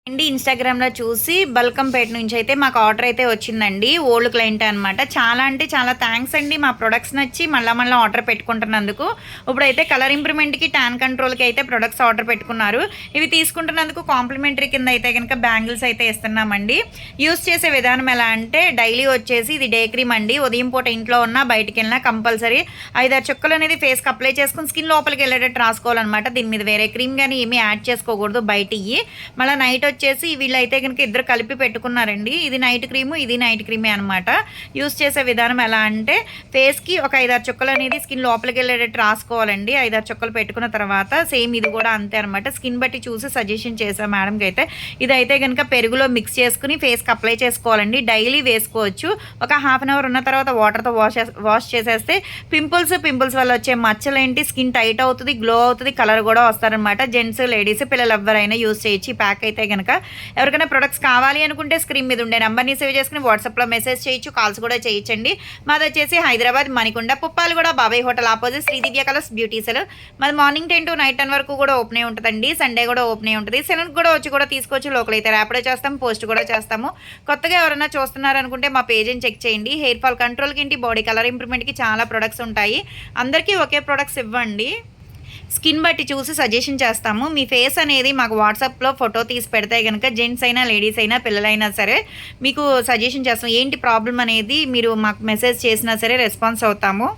అండి ఇన్‌స్టాగ్రామ్‌లో చూసి బల్కంపేట నుంచి అయితే మాకు ఆర్డర్ అయితే వచ్చిందండి. ఓల్డ్ క్లయింటే అనమాట. చాలా అంటే చాలా థాంక్స్ అండి. మా ప్రొడక్ట్స్ నచ్చి మళ్ళా ఆర్డర్ పెట్టుకుంటున్నందుకు. ఇప్పుడైతే కలర్ ఇంప్రూవ్‌మెంట్‌కి, టాన్ కంట్రోల్‌కి అయితే ప్రొడక్ట్స్ ఆర్డర్ పెట్టుకున్నారు. ఇవి తీసుకుంటున్నందుకు కాంప్లిమెంటరీ కింద అయితే గనక బ్యాంగిల్స్ అయితే ఇస్తున్నామండి. యూజ్ చేసే విధానం ఎలా అంటే డైలీ వచ్చేసి ఇది డే క్రీమ్ అండి. ఉదయం పూట ఇంట్లో ఉన్నా బయటికెళ్ళినా కంపల్సరీ 5, 6 చుక్కలు అనేది ఫేస్‌కి అప్లై చేసుకొని స్కిన్ లోపలికి వెళ్ళేటట్టు రాసుకోవాలనమాట. దీని మీద వేరే క్రీమ్ గాని ఏమీ యాడ్ చేసుకోకూడదు బయటియి. మళ్ళా నైట్ వచ్చేసి వీళ్ళైతే కనుక ఇద్దరు కలిపి పెట్టుకున్నారండి. ఇది నైట్ క్రీము, ఇది నైట్ క్రీమే అనమాట. యూస్ చేసే విధానం ఎలా అంటే ఫేస్కి ఒక 5, 6 చుక్కలు అనేది స్కిన్ లోపలికి వెళ్ళేటట్టు రాసుకోవాలండి. 5, 6 చుక్కలు పెట్టుకున్న తర్వాత సేమ్ ఇది కూడా అంతే అనమాట. స్కిన్ బట్టి చూసి సజెషన్ చేశాం మేడంకి అయితే. ఇదైతే కనుక పెరుగులో మిక్స్ చేసుకుని ఫేస్కి అప్లై చేసుకోవాలండి. డైలీ వేసుకోవచ్చు. ఒక హాఫ్ అన్ అవర్ ఉన్న తర్వాత వాటర్తో వాష్ చేసేస్తే పింపుల్స్ వల్ల వచ్చే మచ్చలేంటి, స్కిన్ టైట్ అవుతుంది, గ్లో అవుతుంది, కలర్ కూడా వస్తారనమాట. జెంట్స్, లేడీస్, పిల్లలు ఎవరైనా యూస్ చేయొచ్చు. ఈ ప్యాక్ అయితే కనుక ఎవరికైనా ప్రొడక్ట్స్ కావాలి అనుకుంటే స్క్రీన్ మీద ఉండే నెంబర్ని సేవ్ చేసుకుని వాట్సాప్లో మెసేజ్ చేయొచ్చు, కాల్స్ కూడా చేయొచ్చండి. మాది వచ్చేసి హైదరాబాద్ మణికొండ పుప్పాలు Babai hotel opposite Sridivya colours beauty salon. మాది మార్నింగ్ 10 to నైట్ 10 వరకు కూడా ఓపెన్ ఉంటుందండి. సండే కూడా ఓపెన్ ఉంటుంది. సెలూన్కి కూడా వచ్చి కూడా తీసుకోవచ్చు. లోకల్ అయితే ర్యాపిడో చేస్తాము, పోస్ట్ కూడా చేస్తాము. కొత్తగా ఎవరైనా చూస్తున్నారనుకుంటే మా పేజ్ని చెక్ చేయండి. హెయిర్ ఫాల్ కంట్రోల్కి ఏంటి, బాడీ కలర్ ఇంప్రూవ్మెంట్కి చాలా ప్రొడక్ట్స్ ఉంటాయి. అందరికీ ఒకే ప్రొడక్ట్స్ ఇవ్వండి. స్కిన్ బట్టి చూసి సజెషన్ చేస్తాము. మీ ఫేస్ అనేది మాకు వాట్సాప్లో ఫోటో తీసి పెడితే కనుక జెంట్స్ అయినా, లేడీస్ అయినా, పిల్లలైనా సరే మీకు సజెషన్ చేస్తాం. ఏంటి ప్రాబ్లం అనేది మీరు మాకు మెసేజ్ చేసినా సరే రెస్పాన్స్ అవుతాము.